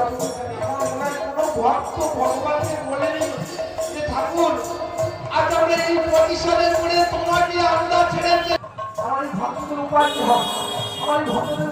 কোনো ভক্ত ভগবানকে বলেনি যে ঠাকুর আজ আমরা এই প্রতিশোধের করে তোমাকে আমরা ছেড়েছে। আমার এই ভক্তদের উপায় কি হবে? আমার এই ভক্তদের